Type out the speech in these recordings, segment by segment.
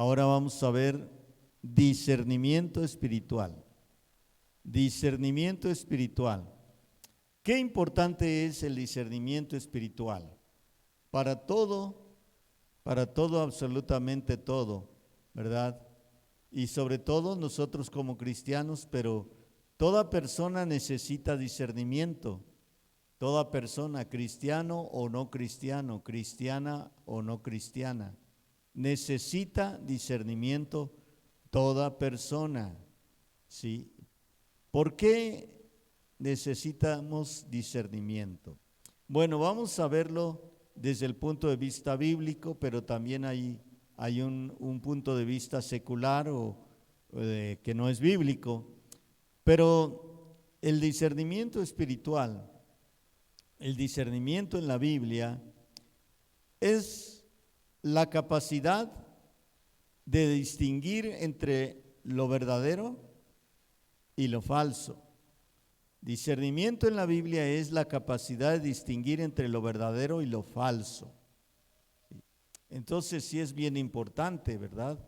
Ahora vamos a ver discernimiento espiritual. Discernimiento espiritual. Qué importante es el discernimiento espiritual. Para todo, absolutamente todo, ¿verdad? Y sobre todo nosotros como cristianos, pero toda persona necesita discernimiento. Toda persona, cristiano o no cristiano, cristiana o no cristiana, necesita discernimiento toda persona, ¿sí? ¿Por qué necesitamos discernimiento? Bueno, vamos a verlo desde el punto de vista bíblico, pero también hay un punto de vista secular que no es bíblico. Pero el discernimiento espiritual, el discernimiento en la Biblia es la capacidad de distinguir entre lo verdadero y lo falso. Discernimiento en la Biblia es la capacidad de distinguir entre lo verdadero y lo falso. Entonces sí es bien importante, ¿verdad?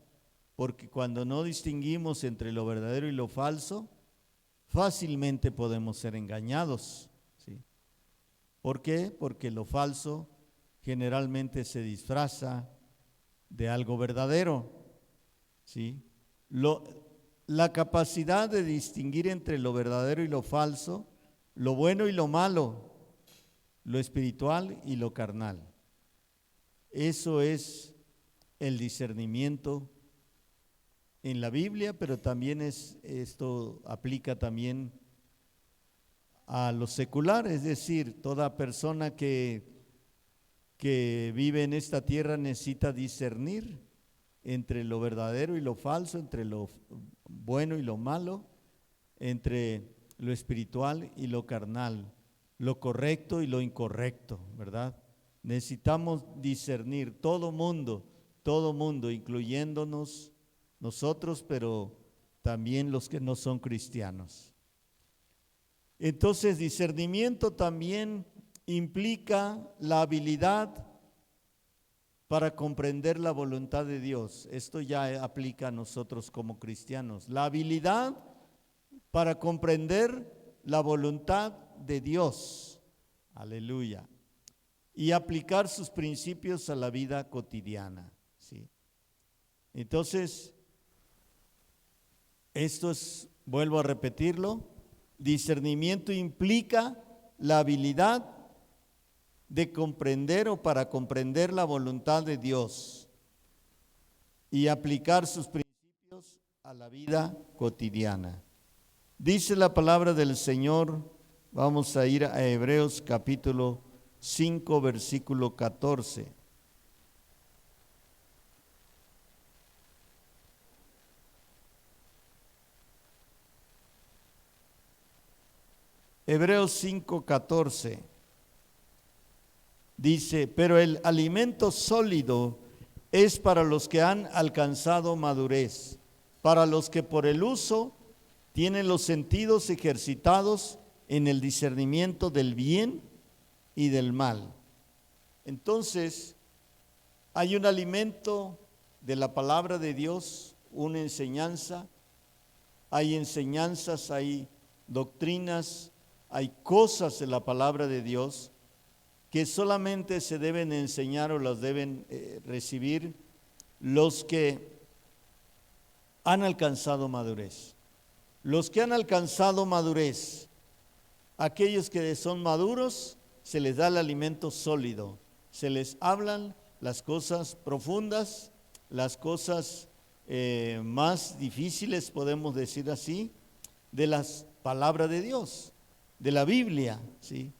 Porque cuando no distinguimos entre lo verdadero y lo falso, fácilmente podemos ser engañados, ¿sí? ¿Por qué? Porque lo falso generalmente se disfraza de algo verdadero, ¿sí? La capacidad de distinguir entre lo verdadero y lo falso, lo bueno y lo malo, lo espiritual y lo carnal. Eso es el discernimiento en la Biblia, pero también esto aplica también a lo secular, es decir, toda persona que vive en esta tierra necesita discernir entre lo verdadero y lo falso, entre lo bueno y lo malo, entre lo espiritual y lo carnal, lo correcto y lo incorrecto, ¿verdad? Necesitamos discernir todo mundo, incluyéndonos nosotros, pero también los que no son cristianos. Entonces, discernimiento también implica la habilidad para comprender la voluntad de Dios. Esto ya aplica a nosotros como cristianos. La habilidad para comprender la voluntad de Dios. Aleluya. Y aplicar sus principios a la vida cotidiana, ¿sí? Entonces, vuelvo a repetirlo, discernimiento implica la habilidad de comprender o para comprender la voluntad de Dios y aplicar sus principios a la vida cotidiana. Dice la palabra del Señor, vamos a ir a Hebreos capítulo 5, versículo 14. Hebreos 5, 14. Dice, pero el alimento sólido es para los que han alcanzado madurez, para los que por el uso tienen los sentidos ejercitados en el discernimiento del bien y del mal. Entonces, hay un alimento de la palabra de Dios, una enseñanza, hay enseñanzas, hay doctrinas, hay cosas de la palabra de Dios que solamente se deben enseñar o las deben recibir los que han alcanzado madurez. Los que han alcanzado madurez, aquellos que son maduros, se les da el alimento sólido, se les hablan las cosas profundas, las cosas más difíciles, podemos decir así, de las palabras de Dios, de la Biblia, ¿sí?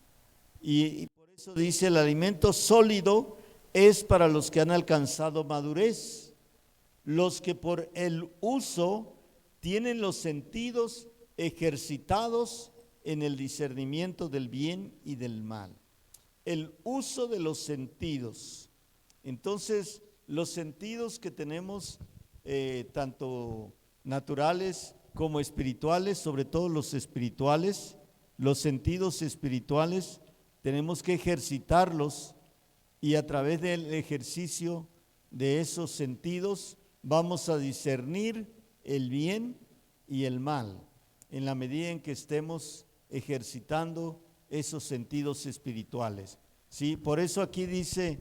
Y por eso dice, el alimento sólido es para los que han alcanzado madurez, los que por el uso tienen los sentidos ejercitados en el discernimiento del bien y del mal. El uso de los sentidos. Entonces, los sentidos que tenemos, tanto naturales como espirituales, sobre todo los espirituales, los sentidos espirituales, tenemos que ejercitarlos y a través del ejercicio de esos sentidos vamos a discernir el bien y el mal en la medida en que estemos ejercitando esos sentidos espirituales. ¿Sí? Por eso aquí dice,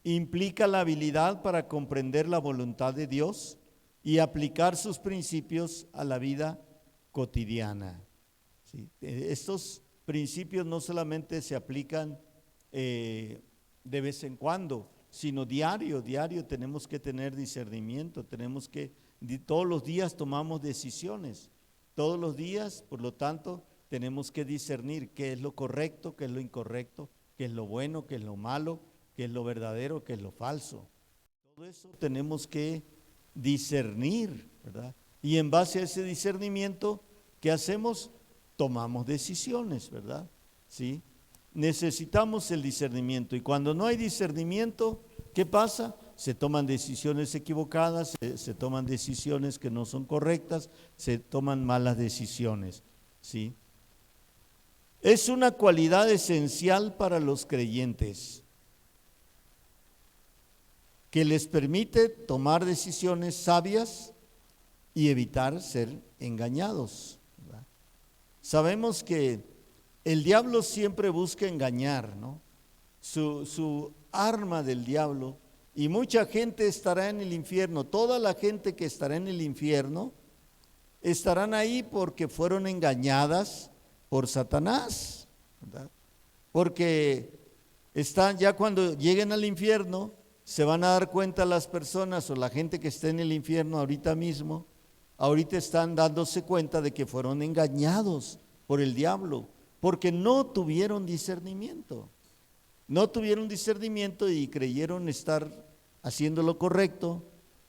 implica la habilidad para comprender la voluntad de Dios y aplicar sus principios a la vida cotidiana. ¿Sí? Estos principios no solamente se aplican de vez en cuando, sino diario tenemos que tener discernimiento, todos los días tomamos decisiones, todos los días, por lo tanto, tenemos que discernir qué es lo correcto, qué es lo incorrecto, qué es lo bueno, qué es lo malo, qué es lo verdadero, qué es lo falso. Todo eso tenemos que discernir, ¿verdad? Y en base a ese discernimiento, ¿qué hacemos? Tomamos decisiones, ¿verdad? ¿Sí? Necesitamos el discernimiento, y cuando no hay discernimiento, ¿qué pasa? Se toman decisiones equivocadas, se toman decisiones que no son correctas, se toman malas decisiones, ¿sí? Es una cualidad esencial para los creyentes que les permite tomar decisiones sabias y evitar ser engañados, ¿verdad? Sabemos que el diablo siempre busca engañar, ¿no? Su arma del diablo, y mucha gente estará en el infierno. Toda la gente que estará en el infierno estarán ahí porque fueron engañadas por Satanás, ¿verdad? Porque ya cuando lleguen al infierno, se van a dar cuenta las personas o la gente que está en el infierno ahorita están dándose cuenta de que fueron engañados por el diablo, porque no tuvieron discernimiento. No tuvieron discernimiento y creyeron estar haciendo lo correcto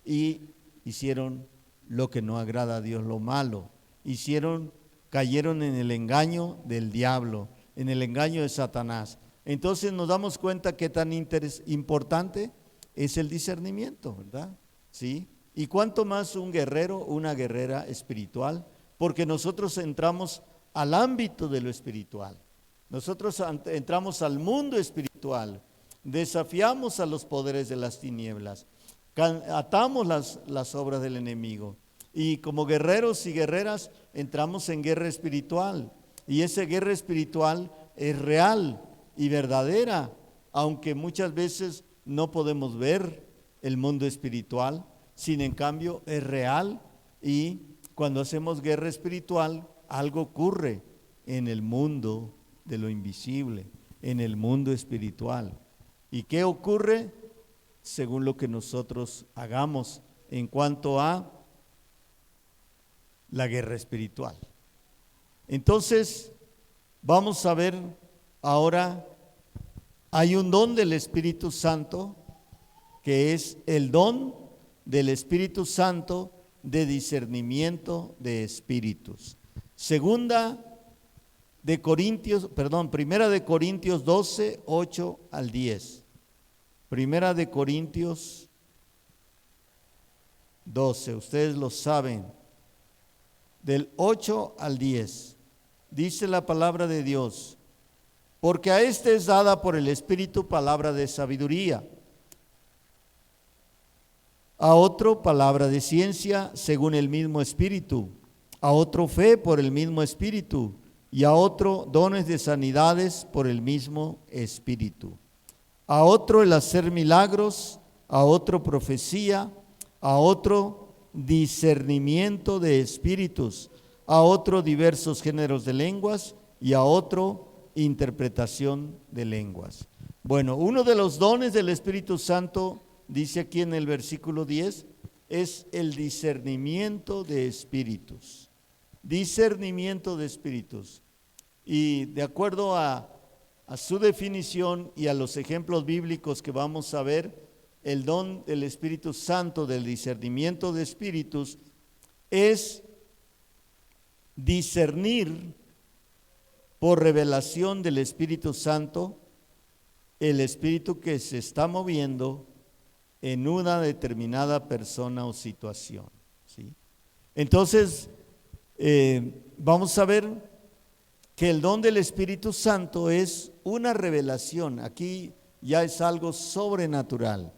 y hicieron lo que no agrada a Dios, lo malo. Cayeron en el engaño del diablo, en el engaño de Satanás. Entonces nos damos cuenta qué tan importante es el discernimiento, ¿verdad? ¿Sí? Y cuánto más un guerrero, una guerrera espiritual, porque nosotros entramos al ámbito de lo espiritual. Nosotros entramos al mundo espiritual, desafiamos a los poderes de las tinieblas, atamos las obras del enemigo, y como guerreros y guerreras entramos en guerra espiritual, y esa guerra espiritual es real y verdadera, aunque muchas veces no podemos ver el mundo espiritual, sin en cambio es real, y cuando hacemos guerra espiritual algo ocurre en el mundo de lo invisible, en el mundo espiritual. ¿Y qué ocurre? Según lo que nosotros hagamos en cuanto a la guerra espiritual. Entonces, vamos a ver ahora, hay un don del Espíritu Santo, que es el don del Espíritu Santo de discernimiento de espíritus. Primera de Corintios 12, 8 al 10. Primera de Corintios 12, ustedes lo saben, del 8 al 10. Dice la palabra de Dios: porque a este es dada por el Espíritu palabra de sabiduría, a otro palabra de ciencia según el mismo Espíritu, a otro fe por el mismo Espíritu, y a otro dones de sanidades por el mismo Espíritu, a otro el hacer milagros, a otro profecía, a otro discernimiento de espíritus, a otro diversos géneros de lenguas, y a otro interpretación de lenguas. Bueno, uno de los dones del Espíritu Santo, dice aquí en el versículo 10, es el discernimiento de espíritus. Discernimiento de espíritus. Y de acuerdo a su definición y a los ejemplos bíblicos que vamos a ver, el don del Espíritu Santo del discernimiento de espíritus es discernir por revelación del Espíritu Santo el espíritu que se está moviendo en una determinada persona o situación, ¿sí? Entonces, vamos a ver que el don del Espíritu Santo es una revelación. Aquí ya es algo sobrenatural,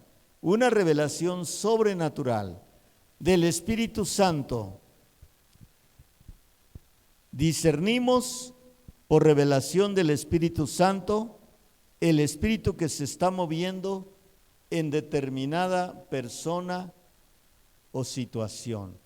una revelación sobrenatural del Espíritu Santo. Discernimos por revelación del Espíritu Santo el espíritu que se está moviendo en determinada persona o situación.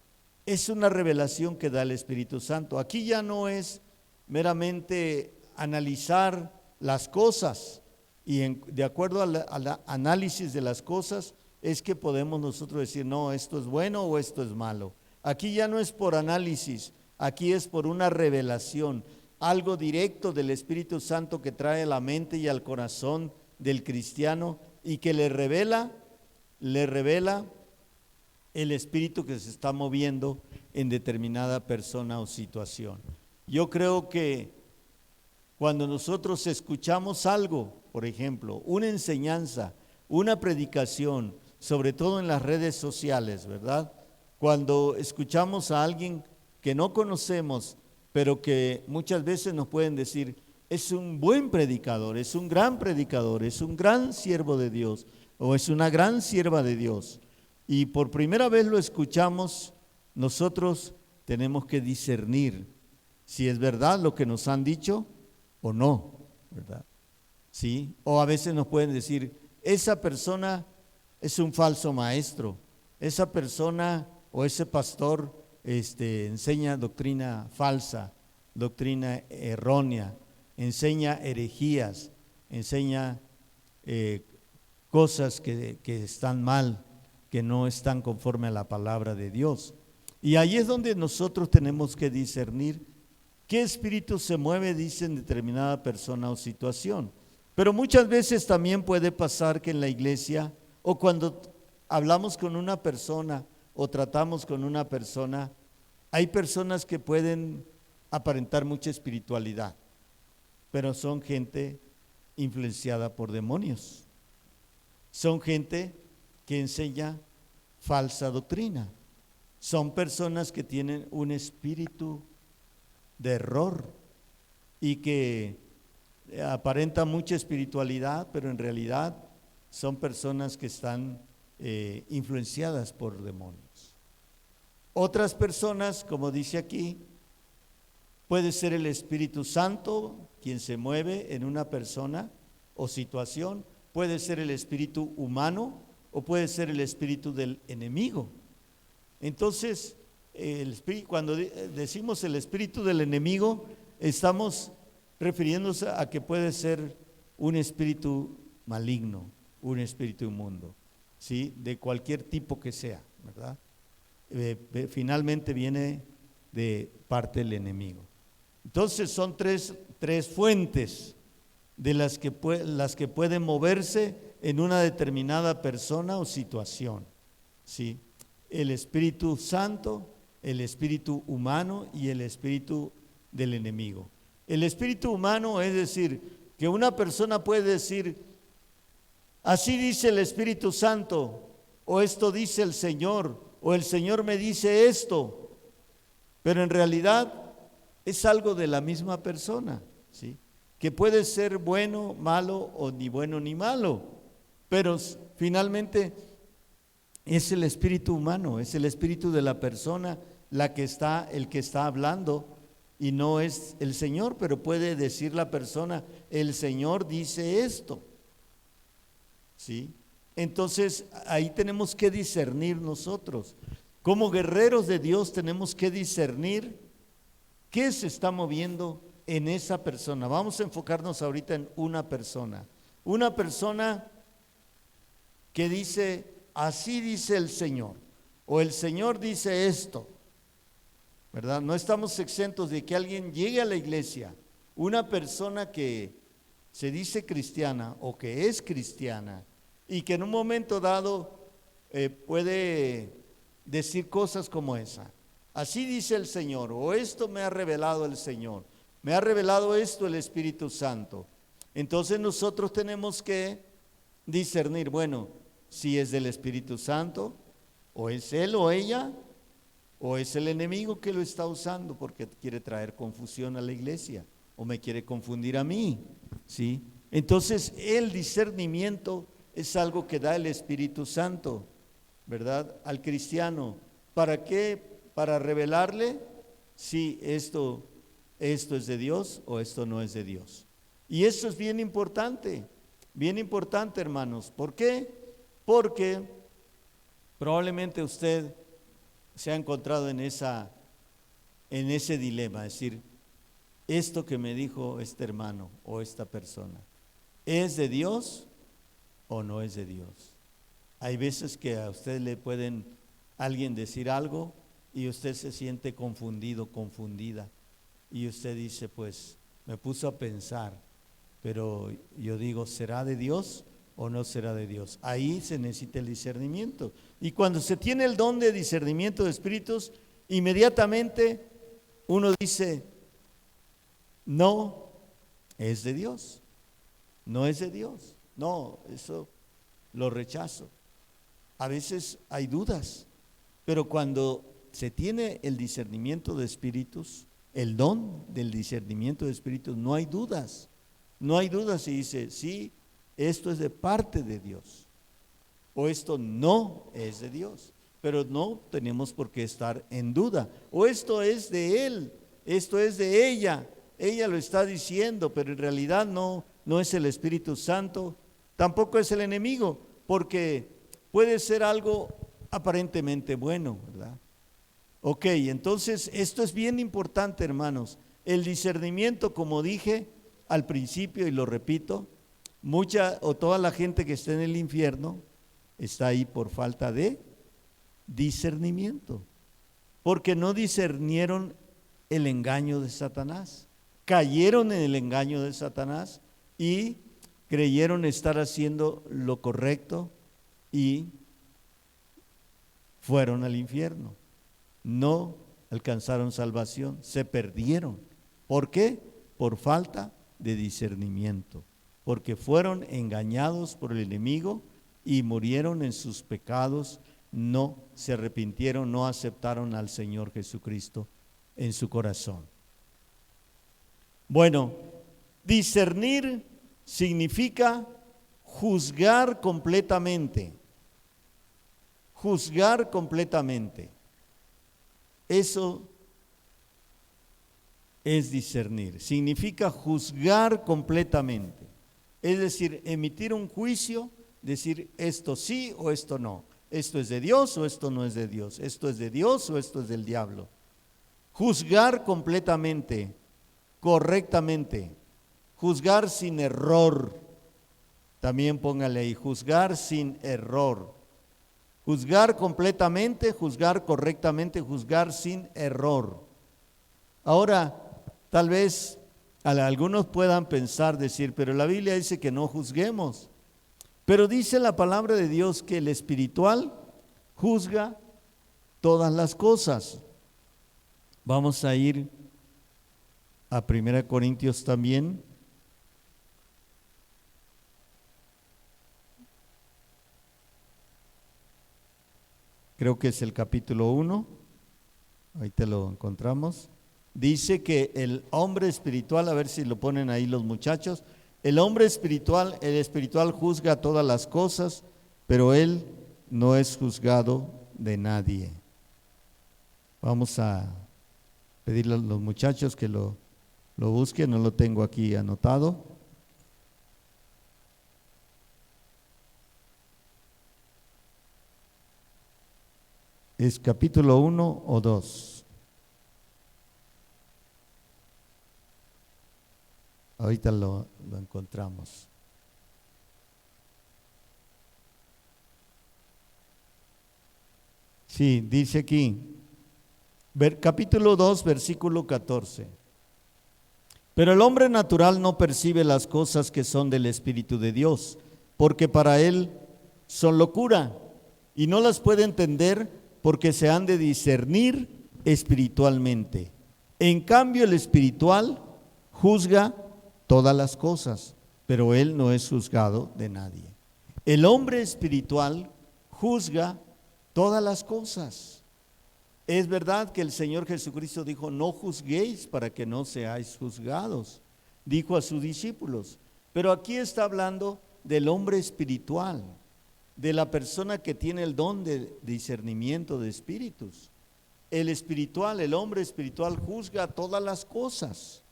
Es una revelación que da el Espíritu Santo. Aquí ya no es meramente analizar las cosas y de acuerdo al análisis de las cosas es que podemos nosotros decir, no, esto es bueno o esto es malo. Aquí ya no es por análisis, aquí es por una revelación, algo directo del Espíritu Santo que trae a la mente y al corazón del cristiano y que le revela el espíritu que se está moviendo en determinada persona o situación. Yo creo que cuando nosotros escuchamos algo, por ejemplo, una enseñanza, una predicación, sobre todo en las redes sociales, ¿verdad? Cuando escuchamos a alguien que no conocemos, pero que muchas veces nos pueden decir, es un buen predicador, es un gran predicador, es un gran siervo de Dios, o es una gran sierva de Dios, y por primera vez lo escuchamos, nosotros tenemos que discernir si es verdad lo que nos han dicho o no, ¿verdad? ¿Sí? O a veces nos pueden decir, esa persona es un falso maestro, esa persona o ese pastor enseña doctrina falsa, doctrina errónea, enseña herejías, enseña cosas que están mal, que no están conforme a la palabra de Dios. Y ahí es donde nosotros tenemos que discernir qué espíritu se mueve, dice, en determinada persona o situación. Pero muchas veces también puede pasar que en la iglesia o cuando hablamos con una persona o tratamos con una persona, hay personas que pueden aparentar mucha espiritualidad, pero son gente influenciada por demonios. Son gente que enseña falsa doctrina. Son personas que tienen un espíritu de error y que aparentan mucha espiritualidad, pero en realidad son personas que están influenciadas por demonios. Otras personas, como dice aquí, puede ser el Espíritu Santo quien se mueve en una persona o situación, puede ser el espíritu humano o puede ser el espíritu del enemigo. Entonces, cuando decimos el espíritu del enemigo, estamos refiriéndose a que puede ser un espíritu maligno, un espíritu inmundo, ¿sí? De cualquier tipo que sea, ¿verdad? Finalmente viene de parte del enemigo. Entonces son tres fuentes de las que pueden moverse en una determinada persona o situación, ¿sí? El Espíritu Santo, el espíritu humano y el espíritu del enemigo. El espíritu humano es decir, que una persona puede decir, así dice el Espíritu Santo, o esto dice el Señor, o el Señor me dice esto, pero en realidad es algo de la misma persona, ¿sí? Que puede ser bueno, malo o ni bueno ni malo, pero finalmente es el espíritu humano, es el espíritu de la persona el que está hablando y no es el Señor, pero puede decir la persona, el Señor dice esto, ¿sí? Entonces ahí tenemos que discernir nosotros, como guerreros de Dios tenemos que discernir qué se está moviendo en esa persona. Vamos a enfocarnos ahorita en una persona que dice, así dice el Señor, o el Señor dice esto, ¿verdad? No estamos exentos de que alguien llegue a la iglesia, una persona que se dice cristiana o que es cristiana y que en un momento dado puede decir cosas como esa. Así dice el Señor, o esto me ha revelado el Señor, me ha revelado esto el Espíritu Santo. Entonces nosotros tenemos que discernir, bueno, si es del Espíritu Santo, o es él o ella, o es el enemigo que lo está usando porque quiere traer confusión a la iglesia, o me quiere confundir a mí, ¿sí? Entonces el discernimiento es algo que da el Espíritu Santo, ¿verdad? Al cristiano. ¿Para qué? Para revelarle si esto es de Dios o esto no es de Dios. Y eso es bien importante, hermanos. ¿Por qué? Porque probablemente usted se ha encontrado en ese dilema, es decir, esto que me dijo este hermano o esta persona, ¿es de Dios o no es de Dios? Hay veces que a usted le pueden alguien decir algo y usted se siente confundido, confundida, y usted dice, pues me puso a pensar, pero yo digo, ¿será de Dios o no será de Dios? Ahí se necesita el discernimiento. Y cuando se tiene el don de discernimiento de espíritus, inmediatamente uno dice, no es de Dios, no es de Dios, no, eso lo rechazo. A veces hay dudas, pero cuando se tiene el discernimiento de espíritus, el don del discernimiento de espíritus, no hay dudas. No hay dudas y dice, sí, esto es de parte de Dios o esto no es de Dios, pero no tenemos por qué estar en duda. O esto es de él, esto es de ella lo está diciendo, pero en realidad no es el Espíritu Santo, tampoco es el enemigo, porque puede ser algo aparentemente bueno, ¿verdad? Ok, entonces esto es bien importante, hermanos. El discernimiento, como dije al principio y lo repito, mucha o toda la gente que está en el infierno está ahí por falta de discernimiento, porque no discernieron el engaño de Satanás, cayeron en el engaño de Satanás y creyeron estar haciendo lo correcto y fueron al infierno. No alcanzaron salvación, se perdieron. ¿Por qué? Por falta de discernimiento, porque fueron engañados por el enemigo y murieron en sus pecados, no se arrepintieron, no aceptaron al Señor Jesucristo en su corazón. Bueno, discernir significa juzgar completamente. Juzgar completamente. Eso es discernir. Significa juzgar completamente. Es decir, emitir un juicio, decir esto sí o esto no. Esto es de Dios o esto no es de Dios. Esto es de Dios o esto es del diablo. Juzgar completamente, correctamente. Juzgar sin error. También póngale ahí, juzgar sin error. Juzgar completamente, juzgar correctamente, juzgar sin error. Ahora, tal vez algunos puedan pensar, decir, pero la Biblia dice que no juzguemos. Pero dice la palabra de Dios que el espiritual juzga todas las cosas. Vamos a ir a 1 Corintios también. Creo que es el capítulo 1, ahorita lo encontramos. Dice que el hombre espiritual, a ver si lo ponen ahí los muchachos, el espiritual juzga todas las cosas, pero él no es juzgado de nadie. Vamos a pedirle a los muchachos que lo busquen, no lo tengo aquí anotado. ¿Es capítulo 1 o 2? Ahorita lo encontramos. Sí, dice aquí, capítulo 2, versículo 14. Pero el hombre natural no percibe las cosas que son del Espíritu de Dios, porque para él son locura, y no las puede entender porque se han de discernir espiritualmente. En cambio, el espiritual juzga todas las cosas, pero él no es juzgado de nadie. El hombre espiritual juzga todas las cosas. Es verdad que el Señor Jesucristo dijo, no juzguéis para que no seáis juzgados, dijo a sus discípulos, pero aquí está hablando del hombre espiritual, de la persona que tiene el don de discernimiento de espíritus. El espiritual, el hombre espiritual juzga todas las cosas,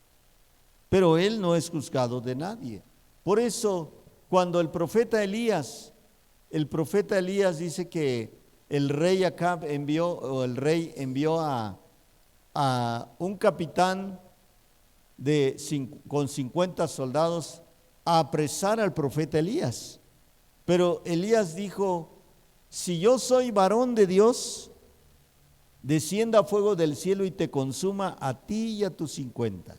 pero él no es juzgado de nadie. Por eso, cuando el profeta Elías dice que el rey Acab envió a un capitán con 50 soldados a apresar al profeta Elías. Pero Elías dijo: si yo soy varón de Dios, descienda fuego del cielo y te consuma a ti y a tus 50.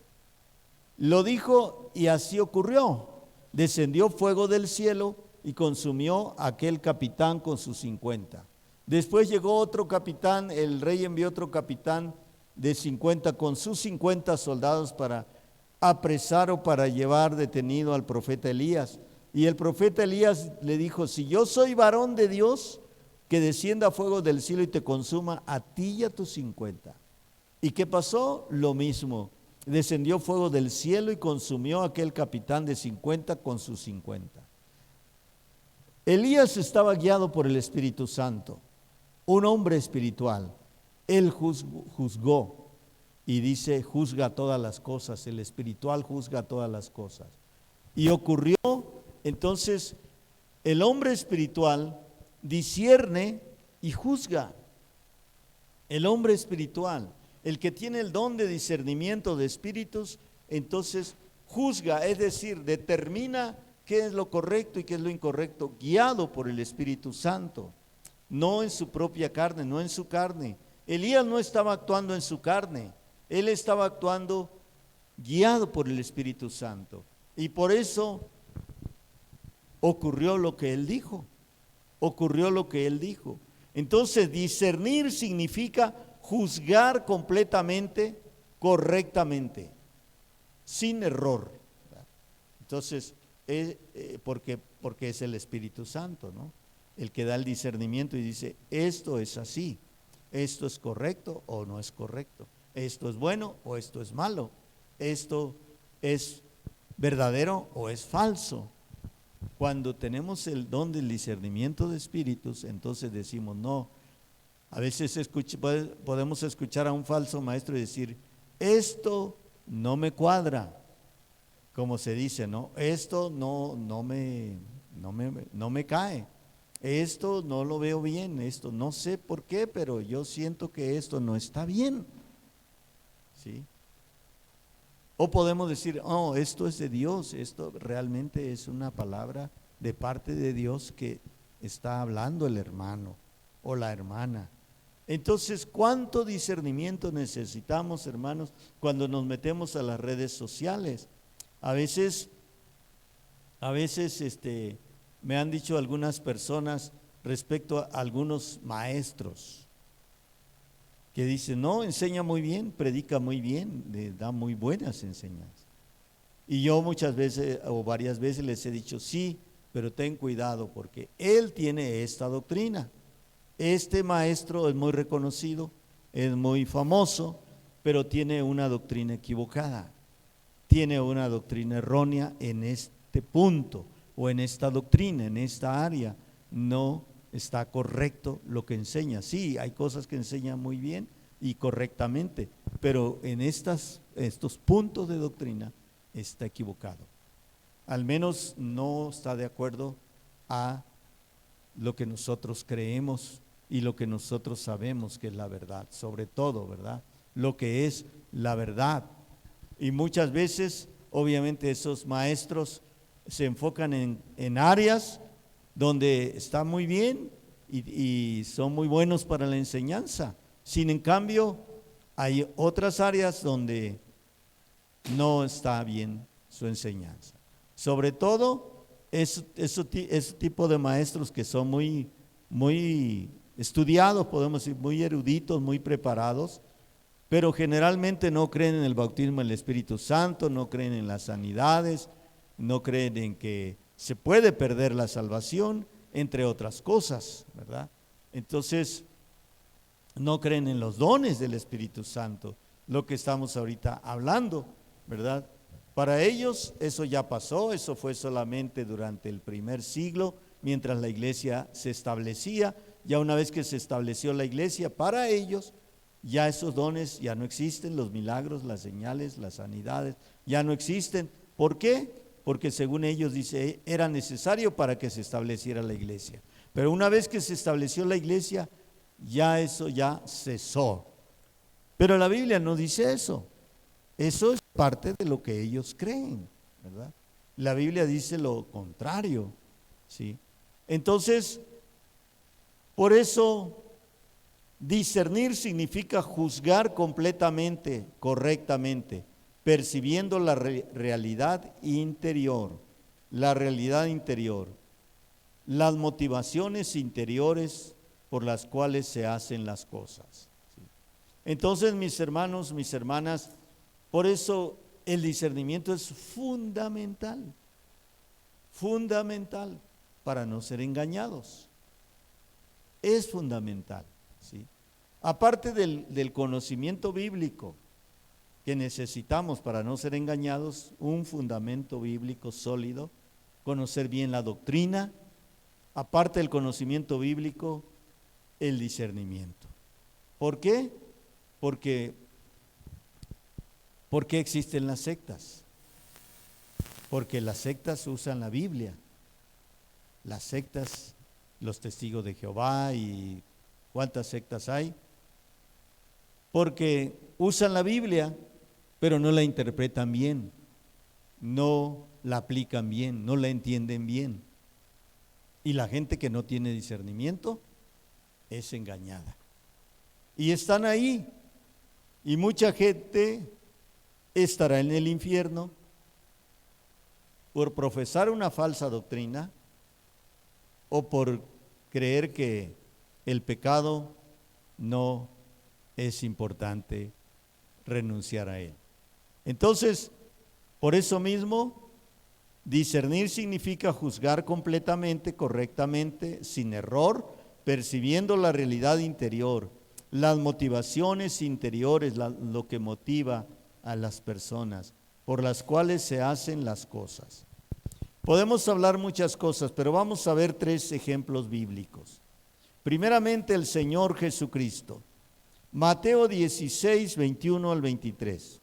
Lo dijo y así ocurrió. Descendió fuego del cielo y consumió a aquel capitán con sus 50. Después llegó otro capitán, el rey envió otro capitán de 50 con sus 50 soldados para apresar o para llevar detenido al profeta Elías. Y el profeta Elías le dijo: si yo soy varón de Dios, que descienda fuego del cielo y te consuma a ti y a tus 50. ¿Y qué pasó? Lo mismo. Descendió fuego del cielo y consumió a aquel capitán de 50 con sus 50. Elías estaba guiado por el Espíritu Santo, un hombre espiritual. Él juzgó y dice: juzga todas las cosas. El espiritual juzga todas las cosas. Y ocurrió, entonces, el hombre espiritual discierne y juzga. El hombre espiritual, el que tiene el don de discernimiento de espíritus, entonces juzga, es decir, determina qué es lo correcto y qué es lo incorrecto, guiado por el Espíritu Santo, no en su propia carne, no en su carne. Elías no estaba actuando en su carne, él estaba actuando guiado por el Espíritu Santo. Y por eso ocurrió lo que él dijo. Entonces, discernir significa juzgar completamente, correctamente, sin error. Entonces, porque es el Espíritu Santo, ¿no?, el que da el discernimiento y dice: esto es así, esto es correcto o no es correcto, esto es bueno o esto es malo, esto es verdadero o es falso. Cuando tenemos el don del discernimiento de espíritus, entonces decimos no. A veces podemos escuchar a un falso maestro y decir: esto no me cuadra, como se dice, ¿no? Esto no me cae, esto no lo veo bien, esto no sé por qué, pero yo siento que esto no está bien, ¿sí? O podemos decir: oh, esto es de Dios, esto realmente es una palabra de parte de Dios que está hablando el hermano o la hermana. Entonces, ¿cuánto discernimiento necesitamos, hermanos, cuando nos metemos a las redes sociales? A veces me han dicho algunas personas respecto a algunos maestros que dicen: no, enseña muy bien, predica muy bien, le da muy buenas enseñanzas. Y yo muchas veces o varias veces les he dicho: sí, pero ten cuidado porque él tiene esta doctrina. Este maestro es muy reconocido, es muy famoso, pero tiene una doctrina equivocada, tiene una doctrina errónea en este punto o en esta doctrina, en esta área. No está correcto lo que enseña. Sí, hay cosas que enseña muy bien y correctamente, pero en estos puntos de doctrina está equivocado. Al menos no está de acuerdo a lo que nosotros creemos y lo que nosotros sabemos que es la verdad, sobre todo, ¿verdad?, lo que es la verdad. Y muchas veces, obviamente, esos maestros se enfocan en áreas donde está muy bien y son muy buenos para la enseñanza. Sin en cambio, hay otras áreas donde no está bien su enseñanza. Sobre todo, ese tipo de maestros que son muy estudiados, podemos decir, muy eruditos, muy preparados, pero generalmente no creen en el bautismo del Espíritu Santo, no creen en las sanidades, no creen en que se puede perder la salvación, entre otras cosas, ¿verdad? Entonces, no creen en los dones del Espíritu Santo, lo que estamos ahorita hablando, ¿verdad? Para ellos eso ya pasó, eso fue solamente durante el primer siglo, mientras la iglesia se establecía. Ya una vez que se estableció la iglesia, para ellos ya esos dones ya no existen, los milagros, las señales, las sanidades ya no existen. ¿Por qué? Porque según ellos dice, era necesario para que se estableciera la iglesia. Pero una vez que se estableció la iglesia, ya eso ya cesó. Pero la Biblia no dice eso. Eso es parte de lo que ellos creen, ¿verdad? La Biblia dice lo contrario, ¿sí? Entonces, por eso, discernir significa juzgar completamente, correctamente, percibiendo la realidad interior, las motivaciones interiores por las cuales se hacen las cosas, ¿sí? Entonces, mis hermanos, mis hermanas, por eso el discernimiento es fundamental, fundamental para no ser engañados. Es fundamental, ¿sí? Aparte del conocimiento bíblico que necesitamos para no ser engañados, un fundamento bíblico sólido, conocer bien la doctrina, aparte del conocimiento bíblico, el discernimiento. ¿Por qué? ¿Por qué existen las sectas? Porque las sectas usan la Biblia. Las sectas, los testigos de Jehová y ¿cuántas sectas hay? Porque usan la Biblia, pero no la interpretan bien, no la aplican bien, no la entienden bien. Y la gente que no tiene discernimiento es engañada. Y están ahí. Y mucha gente estará en el infierno por profesar una falsa doctrina o por creer que el pecado no es importante renunciar a él. Entonces, por eso mismo, discernir significa juzgar completamente, correctamente, sin error, percibiendo la realidad interior, las motivaciones interiores, lo que motiva a las personas, por las cuales se hacen las cosas. Podemos hablar muchas cosas, pero vamos a ver 3 ejemplos bíblicos. Primeramente, el Señor Jesucristo. Mateo 16, 21 al 23.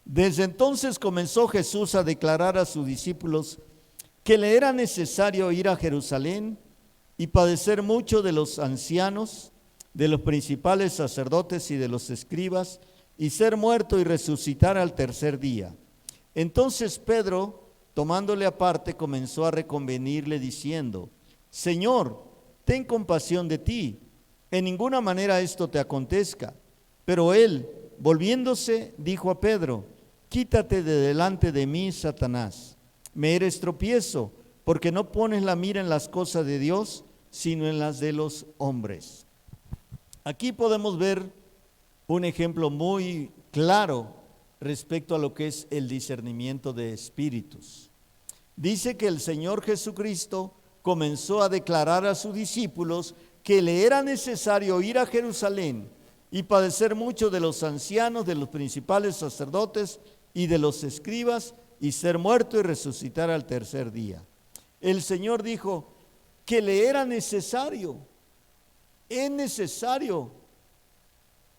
Desde entonces comenzó Jesús a declarar a sus discípulos que le era necesario ir a Jerusalén y padecer mucho de los ancianos, de los principales sacerdotes y de los escribas, y ser muerto y resucitar al tercer día. Entonces Pedro, tomándole aparte, comenzó a reconvenirle diciendo: Señor, ten compasión de ti, en ninguna manera esto te acontezca. Pero él, volviéndose, dijo a Pedro: Quítate de delante de mí, Satanás. Me eres tropiezo, porque no pones la mira en las cosas de Dios, sino en las de los hombres. Aquí podemos ver un ejemplo muy claro respecto a lo que es el discernimiento de espíritus. Dice que el Señor Jesucristo comenzó a declarar a sus discípulos que le era necesario ir a Jerusalén y padecer mucho de los ancianos, de los principales sacerdotes y de los escribas, y ser muerto y resucitar al tercer día. El Señor dijo que le era necesario, es necesario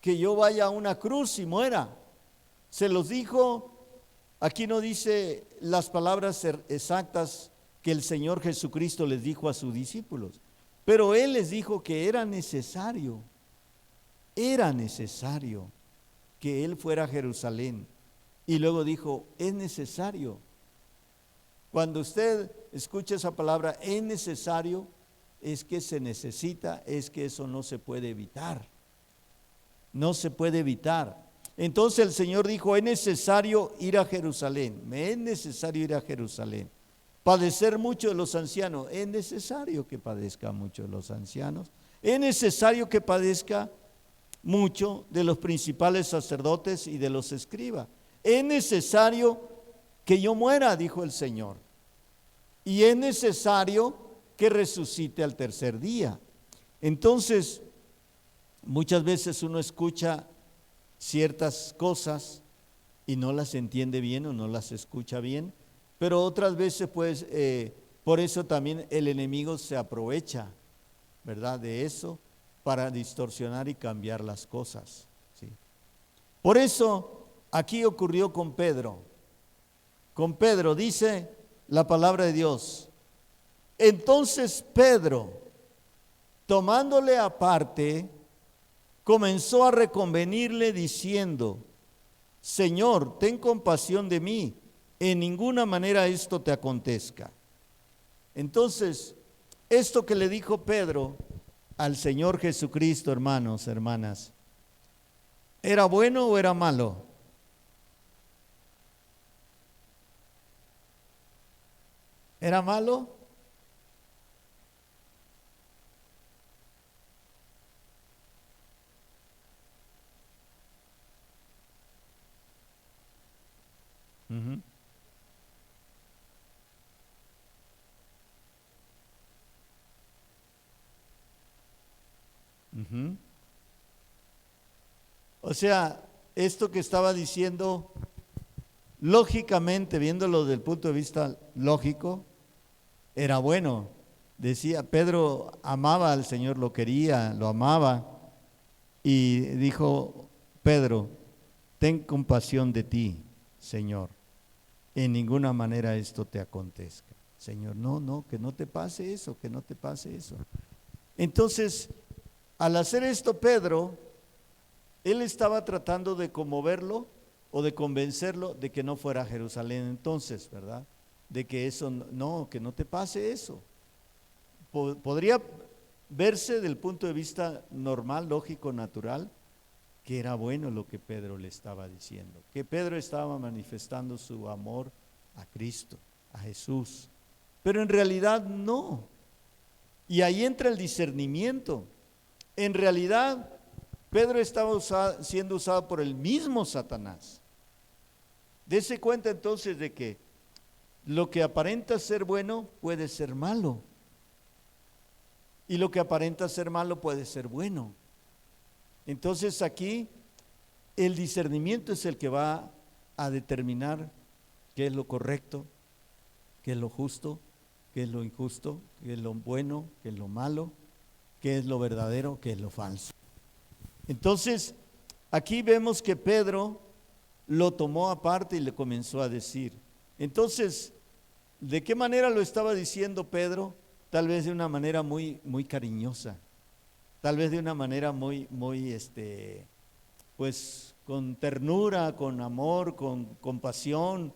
que yo vaya a una cruz y muera. Se los dijo, aquí no dice las palabras exactas que el Señor Jesucristo les dijo a sus discípulos, pero Él les dijo que era necesario que Él fuera a Jerusalén. Y luego dijo, es necesario. Cuando usted escucha esa palabra, es necesario, es que se necesita, es que eso no se puede evitar. No se puede evitar. Entonces el Señor dijo, es necesario ir a Jerusalén, me es necesario ir a Jerusalén. Padecer mucho de los ancianos, es necesario que padezca mucho de los ancianos. Es necesario que padezca mucho de los principales sacerdotes y de los escribas. Es necesario que yo muera, dijo el Señor, y es necesario que resucite al tercer día. Entonces, muchas veces uno escucha ciertas cosas y no las entiende bien o no las escucha bien, pero otras veces pues por eso también el enemigo se aprovecha, ¿verdad?, de eso para distorsionar y cambiar las cosas, ¿sí? Por eso aquí ocurrió con Pedro. Con Pedro dice la palabra de Dios: entonces Pedro, tomándole aparte, comenzó a reconvenirle diciendo: Señor, ten compasión de mí, en ninguna manera esto te acontezca. Entonces, esto que le dijo Pedro al Señor Jesucristo, hermanos, hermanas, ¿era bueno o era malo? ¿Era malo? Uh-huh. Uh-huh. O sea, esto que estaba diciendo, lógicamente, viéndolo desde el punto de vista lógico, era bueno. Decía, Pedro amaba al Señor, lo quería, lo amaba, y dijo Pedro: ten compasión de ti, Señor, en ninguna manera esto te acontezca. Señor, no, que no te pase eso, que no te pase eso. Entonces, al hacer esto Pedro, él estaba tratando de conmoverlo o de convencerlo de que no fuera a Jerusalén entonces, ¿verdad? De que eso, no, que no te pase eso. Podría verse del punto de vista normal, lógico, natural, que era bueno lo que Pedro le estaba diciendo, que Pedro estaba manifestando su amor a Cristo, a Jesús, pero en realidad no. Y ahí entra el discernimiento. En realidad, Pedro estaba siendo usado por el mismo Satanás. Dese cuenta entonces de que lo que aparenta ser bueno puede ser malo, y lo que aparenta ser malo puede ser bueno. Entonces aquí el discernimiento es el que va a determinar qué es lo correcto, qué es lo justo, qué es lo injusto, qué es lo bueno, qué es lo malo, qué es lo verdadero, qué es lo falso. Entonces aquí vemos que Pedro lo tomó aparte y le comenzó a decir. Entonces, ¿de qué manera lo estaba diciendo Pedro? Tal vez de una manera muy, muy cariñosa, tal vez de una manera muy, muy, pues con ternura, con amor, con compasión,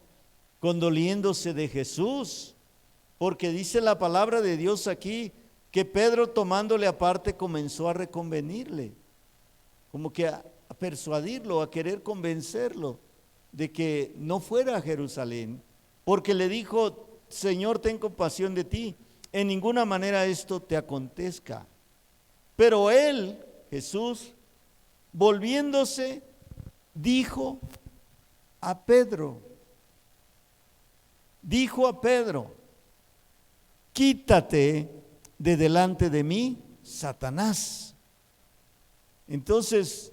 condoliéndose de Jesús, porque dice la palabra de Dios aquí que Pedro, tomándole aparte, comenzó a reconvenirle, como que a persuadirlo, a querer convencerlo de que no fuera a Jerusalén, porque le dijo: Señor, ten compasión de ti, en ninguna manera esto te acontezca. Pero él, Jesús, volviéndose, dijo a Pedro, quítate de delante de mí, Satanás. Entonces,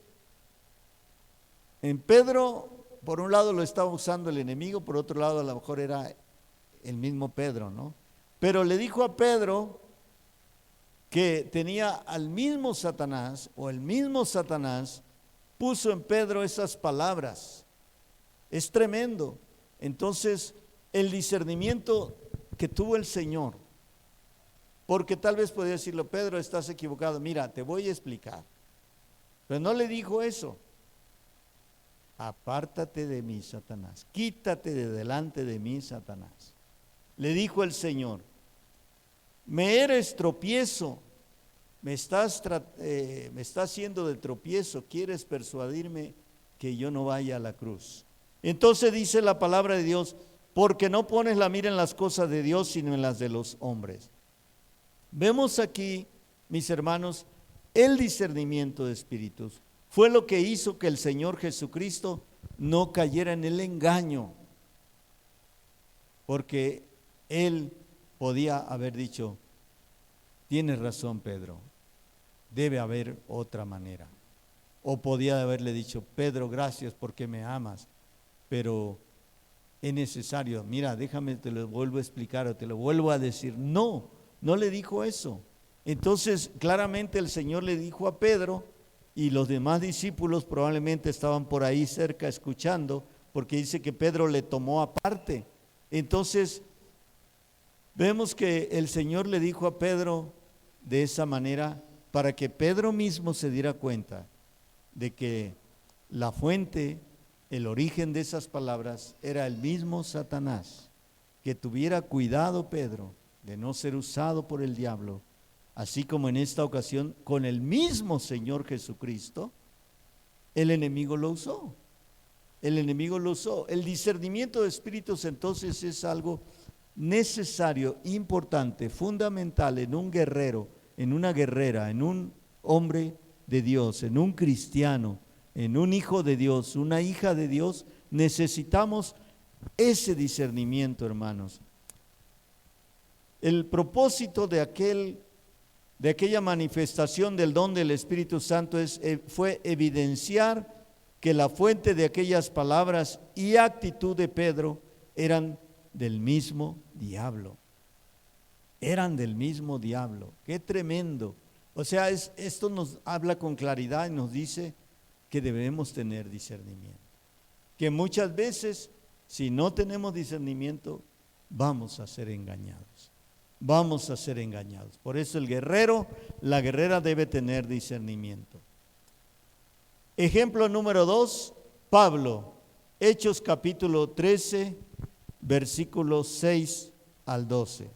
en Pedro, por un lado lo estaba usando el enemigo, por otro lado a lo mejor era el mismo Pedro, ¿no? Pero le dijo a Pedro que tenía al mismo Satanás, o el mismo Satanás puso en Pedro esas palabras. Es tremendo. Entonces, el discernimiento que tuvo el Señor, porque tal vez podía decirle: Pedro, estás equivocado, mira, te voy a explicar. Pero no le dijo eso. Apártate de mí, Satanás, quítate de delante de mí, Satanás. Le dijo el Señor: me eres tropiezo, me estás haciendo de tropiezo, quieres persuadirme que yo no vaya a la cruz. Entonces dice la palabra de Dios: porque no pones la mira en las cosas de Dios, sino en las de los hombres. Vemos aquí, mis hermanos, el discernimiento de espíritus fue lo que hizo que el Señor Jesucristo no cayera en el engaño. porque él podía haber dicho, tienes razón, Pedro, debe haber otra manera. O podía haberle dicho, Pedro, gracias porque me amas, pero es necesario, mira, déjame, te lo vuelvo a explicar o te lo vuelvo a decir. No, no le dijo eso. Entonces, claramente el Señor le dijo a Pedro, y los demás discípulos probablemente estaban por ahí cerca escuchando, porque dice que Pedro le tomó aparte. Entonces, vemos que el Señor le dijo a Pedro de esa manera para que Pedro mismo se diera cuenta de que la fuente, el origen de esas palabras era el mismo Satanás. Que tuviera cuidado Pedro de no ser usado por el diablo, así como en esta ocasión con el mismo Señor Jesucristo, el enemigo lo usó. El enemigo lo usó. El discernimiento de espíritus entonces es algo necesario, importante, fundamental en un guerrero, en una guerrera, en un hombre de Dios, en un cristiano, en un hijo de Dios, una hija de Dios. Necesitamos ese discernimiento, hermanos. El propósito de aquella manifestación del don del Espíritu Santo fue evidenciar que la fuente de aquellas palabras y actitud de Pedro eran del mismo diablo. Eran del mismo diablo. ¡Qué tremendo! O sea, esto nos habla con claridad y nos dice que debemos tener discernimiento. Que muchas veces, si no tenemos discernimiento, vamos a ser engañados. Vamos a ser engañados. Por eso el guerrero, la guerrera debe tener discernimiento. Ejemplo número 2, Pablo, Hechos capítulo 13, versículos 6 al 12.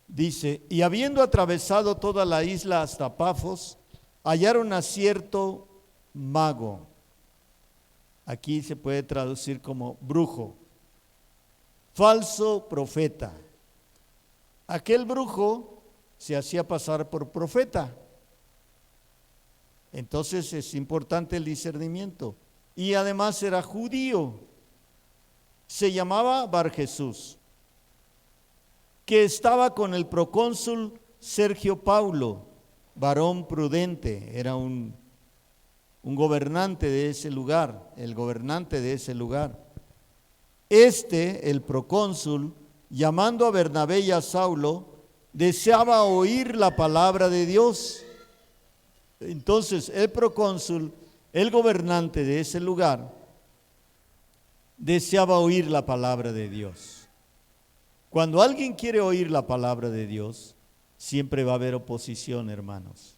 Dice, y habiendo atravesado toda la isla hasta Pafos, hallaron a cierto mago. Aquí se puede traducir como brujo, falso profeta. Aquel brujo se hacía pasar por profeta. Entonces es importante el discernimiento. Y además era judío. Se llamaba Barjesús, que estaba con el procónsul Sergio Paulo, varón prudente. Era un gobernante de ese lugar, el gobernante de ese lugar. El procónsul, llamando a Bernabé y a Saulo, deseaba oír la palabra de Dios. Entonces el procónsul, el gobernante de ese lugar, deseaba oír la palabra de Dios. Cuando alguien quiere oír la palabra de Dios, siempre va a haber oposición, hermanos.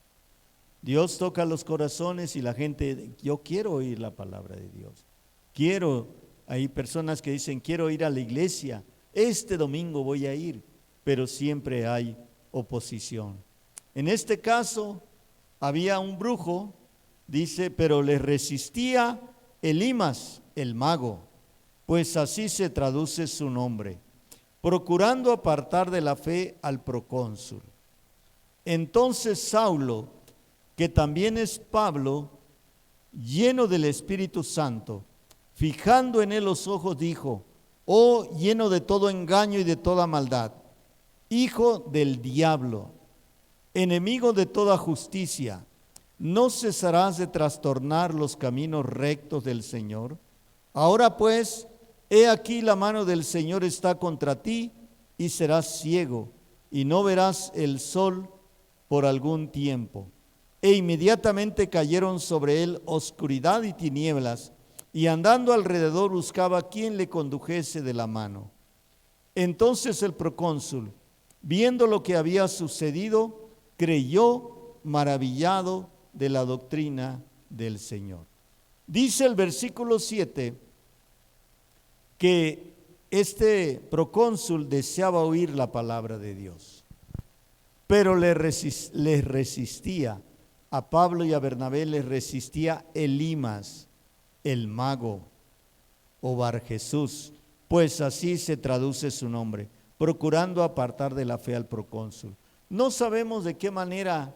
Dios toca los corazones y la gente, yo quiero oír la palabra de Dios. Hay personas que dicen, quiero ir a la iglesia, este domingo voy a ir, pero siempre hay oposición. En este caso, había un brujo, dice, pero le resistía Elimas, el mago, pues así se traduce su nombre, procurando apartar de la fe al procónsul. Entonces Saulo, que también es Pablo, lleno del Espíritu Santo, fijando en él los ojos, dijo, oh, lleno de todo engaño y de toda maldad, hijo del diablo, enemigo de toda justicia, ¿no cesarás de trastornar los caminos rectos del Señor? Ahora pues, he aquí la mano del Señor está contra ti y serás ciego y no verás el sol por algún tiempo. E inmediatamente cayeron sobre él oscuridad y tinieblas, y andando alrededor buscaba a quien le condujese de la mano. Entonces el procónsul, viendo lo que había sucedido, creyó maravillado de la doctrina del Señor. Dice el versículo 7 que este procónsul deseaba oír la palabra de Dios, pero le resistía a Pablo y a Bernabé, les resistía Elimas, el mago, o Barjesús, pues así se traduce su nombre, procurando apartar de la fe al procónsul. No sabemos de qué manera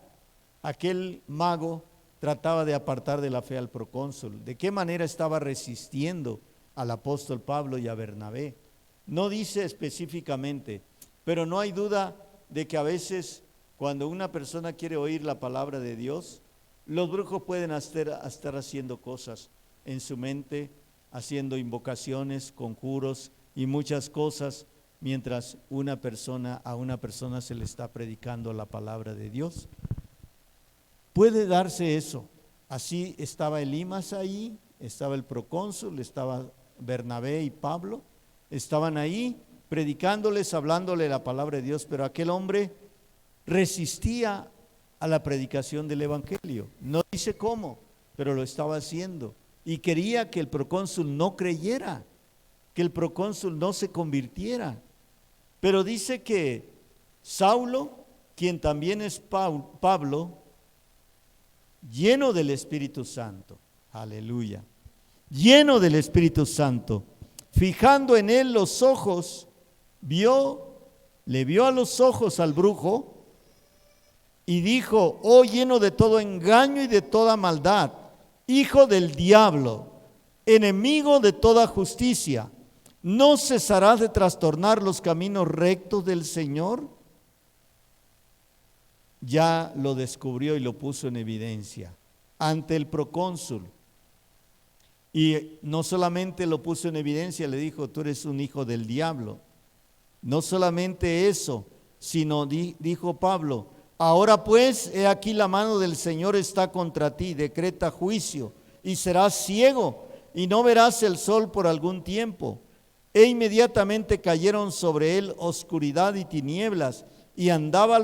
aquel mago trataba de apartar de la fe al procónsul, de qué manera estaba resistiendo al apóstol Pablo y a Bernabé. No dice específicamente, pero no hay duda de que a veces cuando una persona quiere oír la palabra de Dios, los brujos pueden estar haciendo cosas en su mente, haciendo invocaciones, conjuros y muchas cosas, mientras a una persona se le está predicando la palabra de Dios. Puede darse eso. Así estaba Elimas ahí, estaba el procónsul, estaba Bernabé y Pablo, estaban ahí predicándoles, hablándole la palabra de Dios, pero aquel hombre resistía a la predicación del evangelio. No dice cómo, pero lo estaba haciendo y quería que el procónsul no creyera, que el procónsul no se convirtiera. Pero dice que Saulo, quien también es Pablo, lleno del Espíritu Santo, aleluya, lleno del Espíritu Santo, fijando en él los ojos, le vio a los ojos al brujo y dijo: oh, lleno de todo engaño y de toda maldad, hijo del diablo, enemigo de toda justicia, ¿no cesarás de trastornar los caminos rectos del Señor? Ya lo descubrió y lo puso en evidencia ante el procónsul. Y no solamente lo puso en evidencia, le dijo: tú eres un hijo del diablo. No solamente eso, sino dijo Pablo: ahora pues, he aquí la mano del Señor está contra ti, decreta juicio, y serás ciego, y no verás el sol por algún tiempo. E inmediatamente cayeron sobre él oscuridad y tinieblas, y andando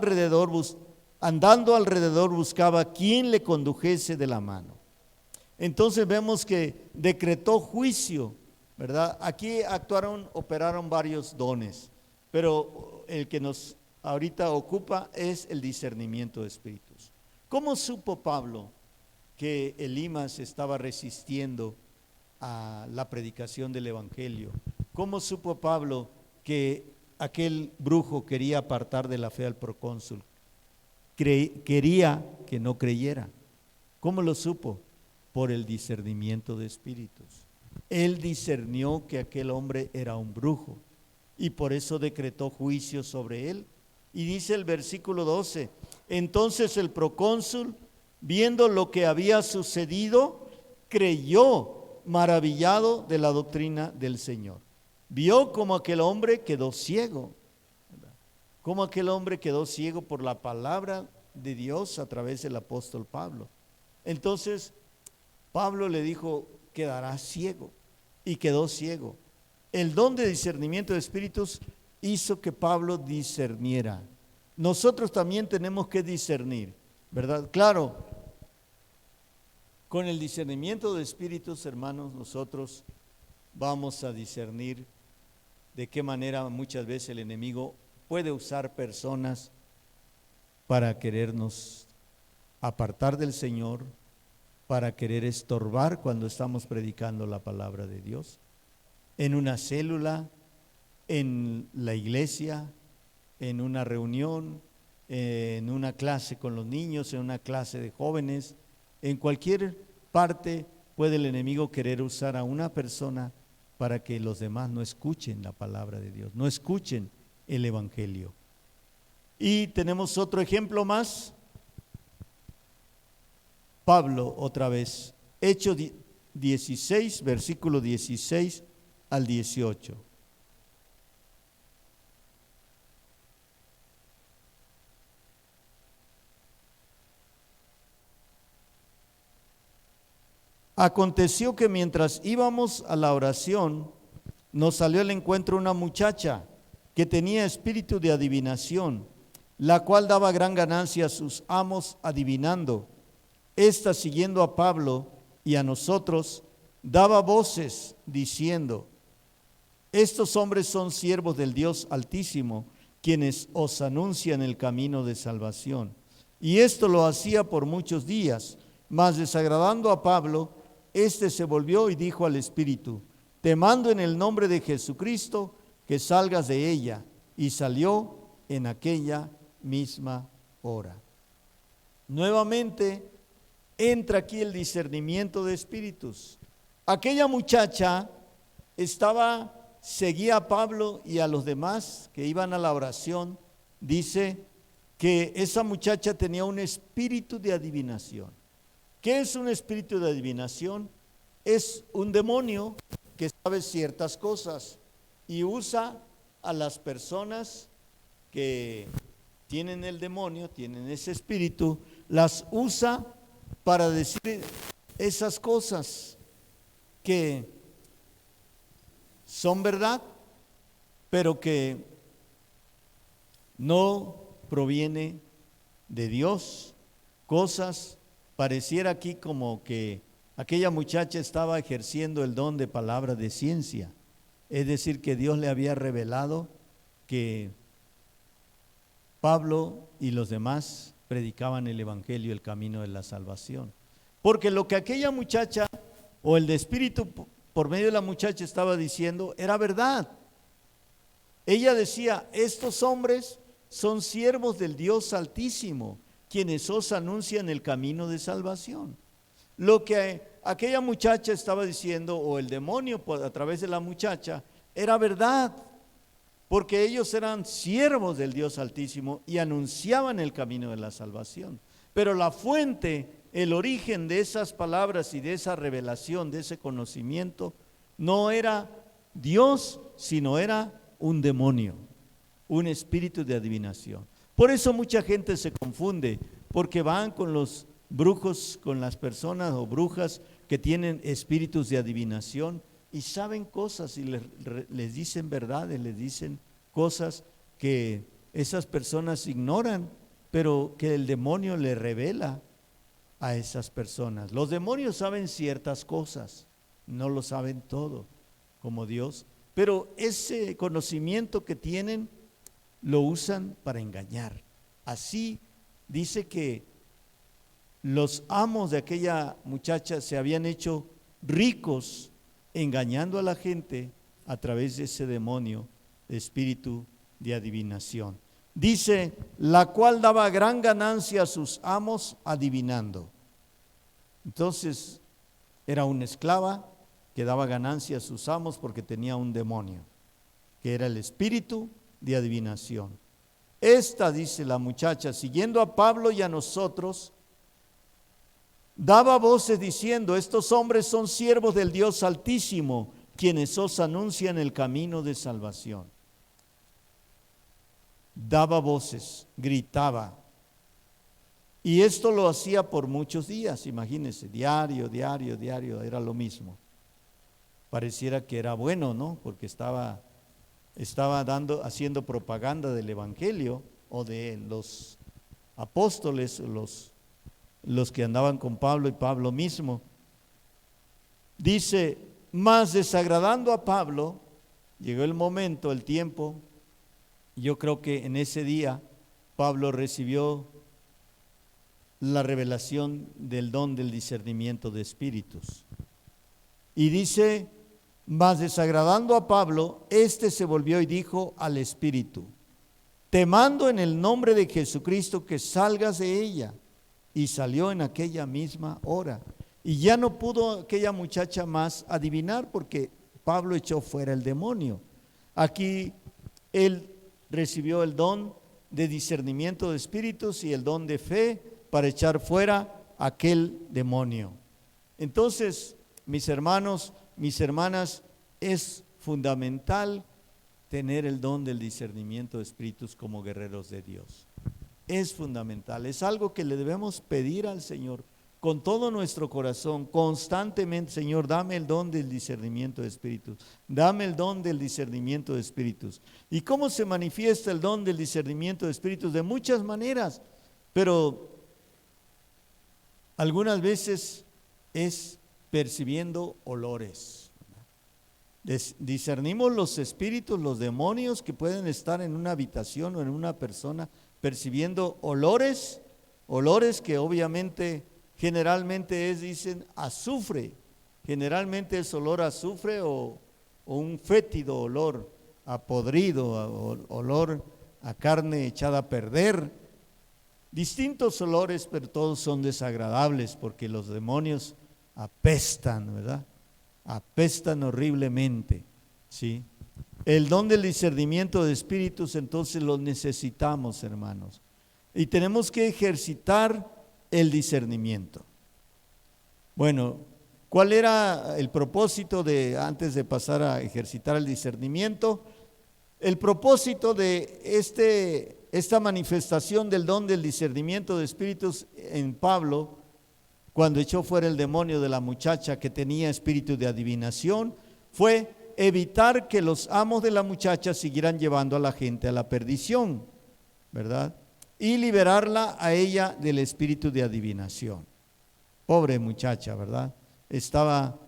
alrededor buscaba quien le condujese de la mano. Entonces vemos que decretó juicio, ¿verdad? Aquí operaron varios dones, pero el que nos ahorita ocupa es el discernimiento de espíritus. ¿Cómo supo Pablo que Elimas estaba resistiendo a la predicación del evangelio? ¿Cómo supo Pablo que aquel brujo quería apartar de la fe al procónsul? Quería que no creyera. ¿Cómo lo supo? Por el discernimiento de espíritus. Él discernió que aquel hombre era un brujo y por eso decretó juicio sobre él. Y dice el versículo 12: entonces el procónsul, viendo lo que había sucedido, creyó, maravillado de la doctrina del Señor. Vio como aquel hombre quedó ciego, como aquel hombre quedó ciego por la palabra de Dios a través del apóstol Pablo. Entonces Pablo le dijo: quedarás ciego, y quedó ciego. El don de discernimiento de espíritus hizo que Pablo discerniera. Nosotros también tenemos que discernir, ¿verdad? Claro, con el discernimiento de espíritus, hermanos, nosotros vamos a discernir de qué manera muchas veces el enemigo puede usar personas para querernos apartar del Señor, para querer estorbar cuando estamos predicando la palabra de Dios, en una célula, en la iglesia, en una reunión, en una clase con los niños, en una clase de jóvenes, en cualquier parte puede el enemigo querer usar a una persona para que los demás no escuchen la palabra de Dios, no escuchen el evangelio. Y tenemos otro ejemplo más. Pablo otra vez, Hechos 16, versículo 16 al 18. Aconteció que mientras íbamos a la oración, nos salió al encuentro una muchacha que tenía espíritu de adivinación, la cual daba gran ganancia a sus amos adivinando. Esta, siguiendo a Pablo y a nosotros, daba voces diciendo: estos hombres son siervos del Dios Altísimo, quienes os anuncian el camino de salvación. Y esto lo hacía por muchos días, mas desagradando a Pablo, éste se volvió y dijo al espíritu: te mando en el nombre de Jesucristo que salgas de ella. Y salió en aquella misma hora. Nuevamente entra aquí el discernimiento de espíritus. Aquella muchacha seguía a Pablo y a los demás que iban a la oración. Dice que esa muchacha tenía un espíritu de adivinación. ¿Qué es un espíritu de adivinación? Es un demonio que sabe ciertas cosas y usa a las personas que tienen el demonio, tienen ese espíritu, las usa para decir esas cosas que son verdad, pero que no proviene de Dios. Cosas, pareciera aquí como que aquella muchacha estaba ejerciendo el don de palabra de ciencia, es decir, que Dios le había revelado que Pablo y los demás predicaban el evangelio, el camino de la salvación. Porque lo que aquella muchacha o el de espíritu por medio de la muchacha estaba diciendo era verdad. Ella decía: estos hombres son siervos del Dios Altísimo, quienes os anuncian el camino de salvación. Lo que aquella muchacha estaba diciendo, o el demonio a través de la muchacha, era verdad, porque ellos eran siervos del Dios Altísimo y anunciaban el camino de la salvación. Pero la fuente, el origen de esas palabras y de esa revelación, de ese conocimiento, no era Dios, sino era un demonio, un espíritu de adivinación. Por eso mucha gente se confunde, porque van con los brujos, con las personas o brujas que tienen espíritus de adivinación y saben cosas y les dicen verdades, les dicen cosas que esas personas ignoran, pero que el demonio le revela a esas personas. Los demonios saben ciertas cosas, no lo saben todo como Dios, pero ese conocimiento que tienen lo usan para engañar. Así dice que los amos de aquella muchacha se habían hecho ricos engañando a la gente a través de ese demonio, espíritu de adivinación. Dice: la cual daba gran ganancia a sus amos adivinando. Entonces era una esclava que daba ganancia a sus amos porque tenía un demonio, que era el espíritu de adivinación. Esta, dice la muchacha, siguiendo a Pablo y a nosotros, daba voces diciendo: estos hombres son siervos del Dios Altísimo, quienes os anuncian el camino de salvación. Daba voces, gritaba. Y esto lo hacía por muchos días, imagínense, diario, era lo mismo. Pareciera que era bueno, ¿no? Porque estaba haciendo propaganda del evangelio o de los apóstoles, los que andaban con Pablo y Pablo mismo. Dice: mas desagradando a Pablo, llegó el momento, el tiempo. Yo creo que en ese día Pablo recibió la revelación del don del discernimiento de espíritus. Y dice: mas desagradando a Pablo, éste se volvió y dijo al espíritu: te mando en el nombre de Jesucristo que salgas de ella. Y salió en aquella misma hora. Y ya no pudo aquella muchacha más adivinar, porque Pablo echó fuera el demonio. Aquí él recibió el don de discernimiento de espíritus y el don de fe para echar fuera aquel demonio. Entonces, mis hermanos, mis hermanas, es fundamental tener el don del discernimiento de espíritus como guerreros de Dios. Es fundamental, es algo que le debemos pedir al Señor con todo nuestro corazón, constantemente: Señor, dame el don del discernimiento de espíritus, dame el don del discernimiento de espíritus. ¿Y cómo se manifiesta el don del discernimiento de espíritus? De muchas maneras, pero algunas veces es percibiendo olores. Discernimos los espíritus, los demonios que pueden estar en una habitación o en una persona, percibiendo olores que obviamente generalmente dicen azufre, generalmente es olor a azufre o un fétido olor a podrido, olor a carne echada a perder, distintos olores, pero todos son desagradables porque los demonios apestan, ¿verdad? Apestan horriblemente, ¿sí? El don del discernimiento de espíritus, entonces lo necesitamos, hermanos, y tenemos que ejercitar el discernimiento. Bueno, ¿cuál era el propósito antes de pasar a ejercitar el discernimiento? El propósito de esta manifestación del don del discernimiento de espíritus en Pablo, cuando echó fuera el demonio de la muchacha que tenía espíritu de adivinación, fue evitar que los amos de la muchacha siguieran llevando a la gente a la perdición, ¿verdad? Y liberarla a ella del espíritu de adivinación. Pobre muchacha, ¿verdad? Estaba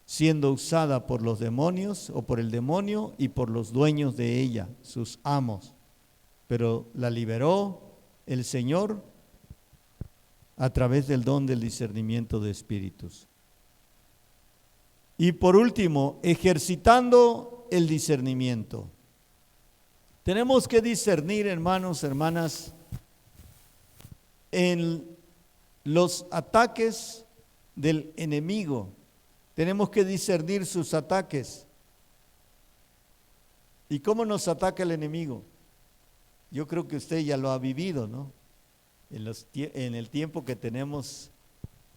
siendo usada por los demonios o por el demonio y por los dueños de ella, sus amos. Pero la liberó el Señor a través del don del discernimiento de espíritus. Y por último, ejercitando el discernimiento. Tenemos que discernir, hermanos, hermanas, en los ataques del enemigo. Tenemos que discernir sus ataques. ¿Y cómo nos ataca el enemigo? Yo creo que usted ya lo ha vivido, ¿no? En el tiempo que tenemos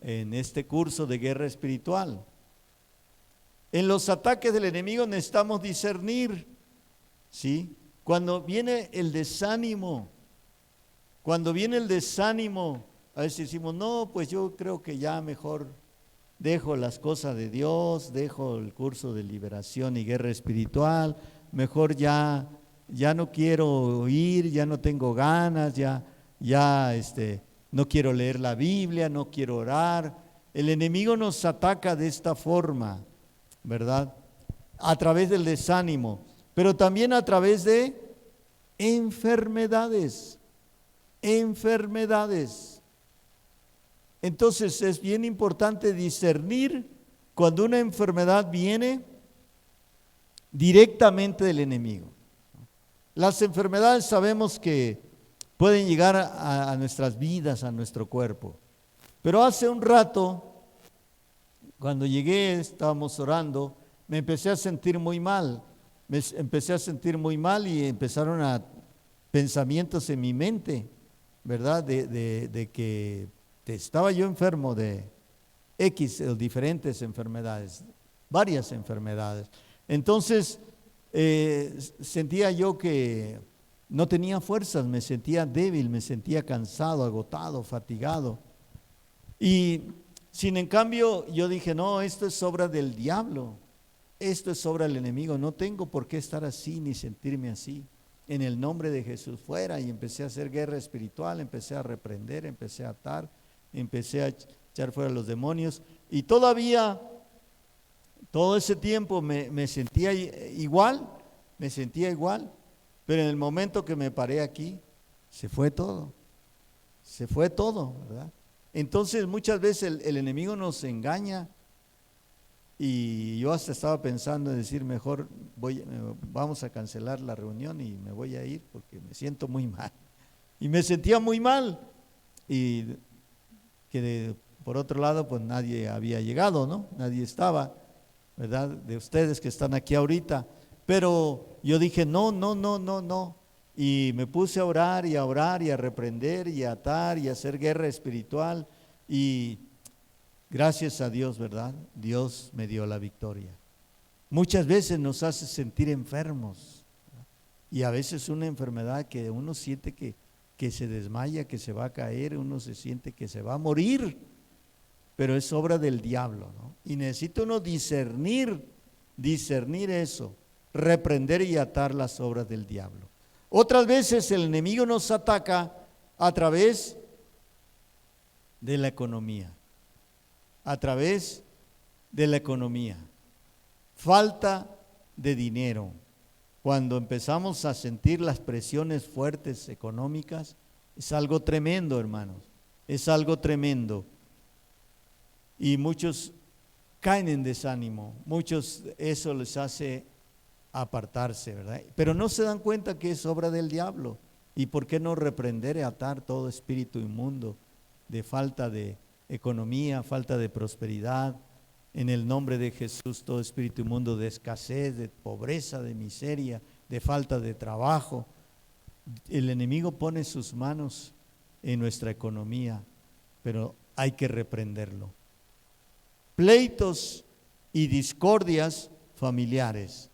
en este curso de guerra espiritual. En los ataques del enemigo necesitamos discernir, ¿sí? Cuando viene el desánimo, a veces decimos, no, pues yo creo que ya mejor dejo las cosas de Dios, dejo el curso de liberación y guerra espiritual, mejor ya no quiero ir, ya no tengo ganas, no quiero leer la Biblia, no quiero orar. El enemigo nos ataca de esta forma, ¿verdad? A través del desánimo, pero también a través de enfermedades. Entonces es bien importante discernir cuando una enfermedad viene directamente del enemigo. Las enfermedades sabemos que pueden llegar a nuestras vidas, a nuestro cuerpo. Pero hace un rato, cuando llegué, estábamos orando, me empecé a sentir muy mal. Y empezaron pensamientos en mi mente, ¿verdad? De que estaba yo enfermo de diferentes enfermedades, varias enfermedades. Entonces, sentía yo que no tenía fuerzas, me sentía débil, me sentía cansado, agotado, fatigado. Y sin en cambio, yo dije, no, esto es obra del diablo, esto es obra del enemigo, no tengo por qué estar así ni sentirme así. En el nombre de Jesús, fuera. Y empecé a hacer guerra espiritual, empecé a reprender, empecé a atar, empecé a echar fuera los demonios. Y todavía, todo ese tiempo me sentía igual, pero en el momento que me paré aquí, se fue todo, ¿verdad? Entonces muchas veces el enemigo nos engaña y yo hasta estaba pensando en decir mejor vamos a cancelar la reunión y me voy a ir porque me siento muy mal. Y me sentía muy mal y por otro lado pues nadie había llegado, ¿no? Nadie estaba, ¿verdad? De ustedes que están aquí ahorita. Pero yo dije no. Y me puse a orar y a reprender y a atar y a hacer guerra espiritual. Y gracias a Dios, ¿verdad? Dios me dio la victoria. Muchas veces nos hace sentir enfermos. Y a veces una enfermedad que uno siente que se desmaya, que se va a caer, uno se siente que se va a morir. Pero es obra del diablo, ¿no? Y necesita uno discernir eso, reprender y atar las obras del diablo. Otras veces el enemigo nos ataca a través de la economía. Falta de dinero. Cuando empezamos a sentir las presiones fuertes económicas, es algo tremendo, hermanos. Es algo tremendo. Y muchos caen en desánimo. Muchos eso les hace apartarse, ¿verdad? Pero no se dan cuenta que es obra del diablo. ¿Y por qué no reprender y atar todo espíritu inmundo de falta de economía, falta de prosperidad? En el nombre de Jesús, todo espíritu inmundo de escasez, de pobreza, de miseria, de falta de trabajo. El enemigo pone sus manos en nuestra economía, pero hay que reprenderlo. Pleitos y discordias familiares.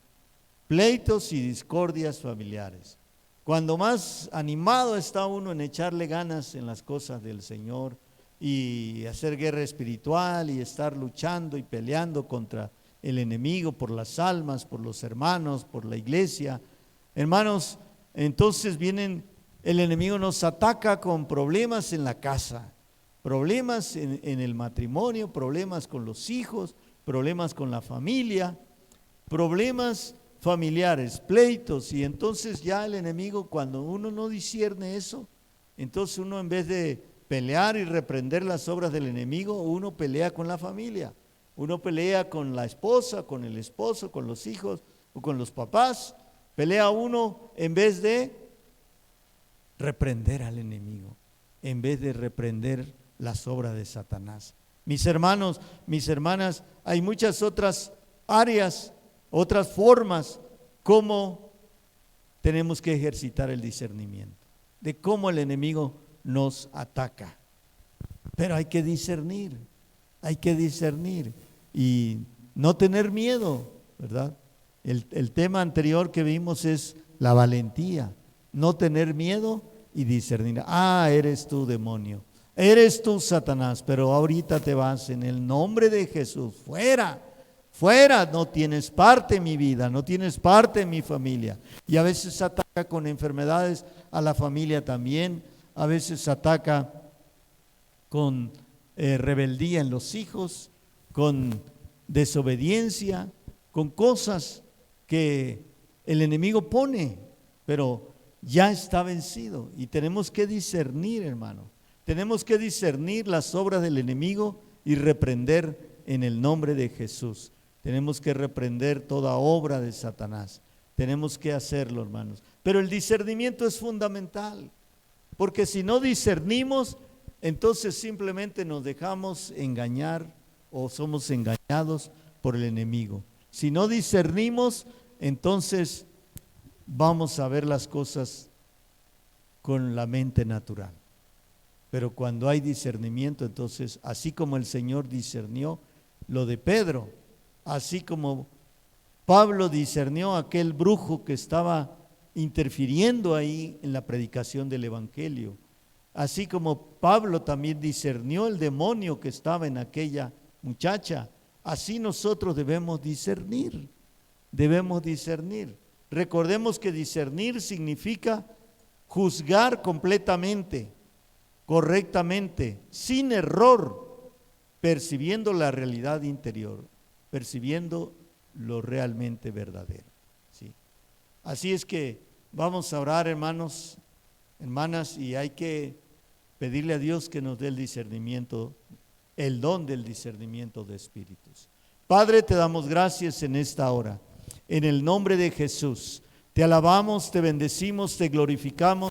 Pleitos y discordias familiares. Cuando más animado está uno en echarle ganas en las cosas del Señor y hacer guerra espiritual y estar luchando y peleando contra el enemigo por las almas, por los hermanos, por la iglesia, hermanos, entonces el enemigo nos ataca con problemas en la casa, problemas en el matrimonio, problemas con los hijos, problemas con la familia, problemas familiares, pleitos. Y entonces ya el enemigo, cuando uno no discierne eso, entonces uno, en vez de pelear y reprender las obras del enemigo, uno pelea con la familia, uno pelea con la esposa, con el esposo, con los hijos o con los papás. Pelea uno en vez de reprender al enemigo, en vez de reprender las obras de Satanás. Mis hermanos, mis hermanas, hay muchas otras áreas, otras formas como tenemos que ejercitar el discernimiento de cómo el enemigo nos ataca. Pero hay que discernir y no tener miedo, ¿verdad? El tema anterior que vimos es la valentía, no tener miedo y discernir. Eres tú, demonio, eres tú, Satanás, pero ahorita te vas en el nombre de Jesús, fuera, no tienes parte en mi vida, no tienes parte en mi familia. Y a veces ataca con enfermedades a la familia también, a veces ataca con rebeldía en los hijos, con desobediencia, con cosas que el enemigo pone, pero ya está vencido. Y tenemos que discernir, hermano, tenemos que discernir las obras del enemigo y reprender en el nombre de Jesús. Tenemos que reprender toda obra de Satanás, tenemos que hacerlo, hermanos. Pero el discernimiento es fundamental, porque si no discernimos, entonces simplemente nos dejamos engañar o somos engañados por el enemigo. Si no discernimos, entonces vamos a ver las cosas con la mente natural. Pero cuando hay discernimiento, entonces, así como el Señor discernió lo de Pedro, así como Pablo discernió a aquel brujo que estaba interfiriendo ahí en la predicación del evangelio, así como Pablo también discernió el demonio que estaba en aquella muchacha, así nosotros debemos discernir. Recordemos que discernir significa juzgar completamente, correctamente, sin error, percibiendo la realidad interior, percibiendo lo realmente verdadero, ¿sí? Así es que vamos a orar, hermanos, hermanas, y hay que pedirle a Dios que nos dé el discernimiento, el don del discernimiento de espíritus. Padre, te damos gracias en esta hora, en el nombre de Jesús. Te alabamos, te bendecimos, te glorificamos,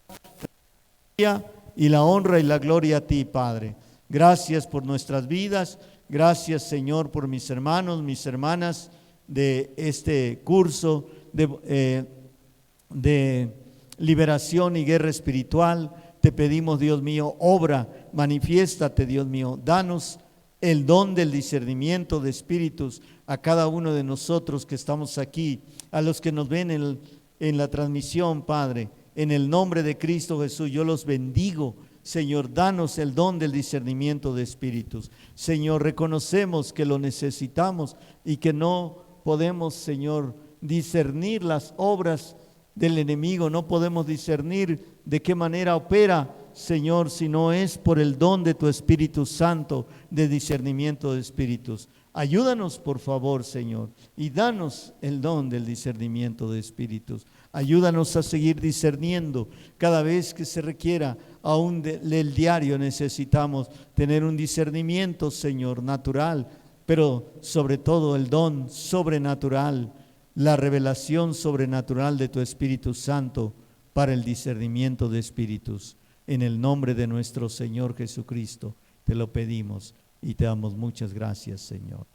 y la honra y la gloria a ti, Padre. Gracias por nuestras vidas, gracias, Señor, por mis hermanos, mis hermanas de este curso de liberación y guerra espiritual. Te pedimos, Dios mío, obra, manifiéstate, Dios mío, danos el don del discernimiento de espíritus a cada uno de nosotros que estamos aquí, a los que nos ven en la transmisión, Padre. En el nombre de Cristo Jesús, yo los bendigo. Señor, danos el don del discernimiento de espíritus. Señor, reconocemos que lo necesitamos y que no podemos, Señor, discernir las obras del enemigo. No podemos discernir de qué manera opera, Señor, si no es por el don de tu Espíritu Santo de discernimiento de espíritus. Ayúdanos, por favor, Señor, y danos el don del discernimiento de espíritus. Ayúdanos a seguir discerniendo cada vez que se requiera. Aún del diario necesitamos tener un discernimiento, Señor, natural, pero sobre todo el don sobrenatural la revelación sobrenatural de tu Espíritu Santo para el discernimiento de espíritus. En el nombre de nuestro Señor Jesucristo te lo pedimos y te damos muchas gracias, Señor.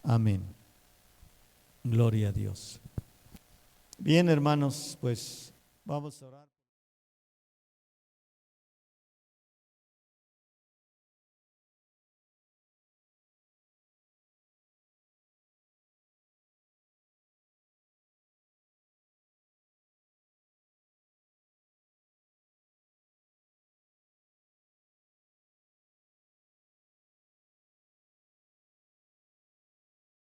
Amén. Gloria a Dios. Bien, hermanos, pues vamos a orar.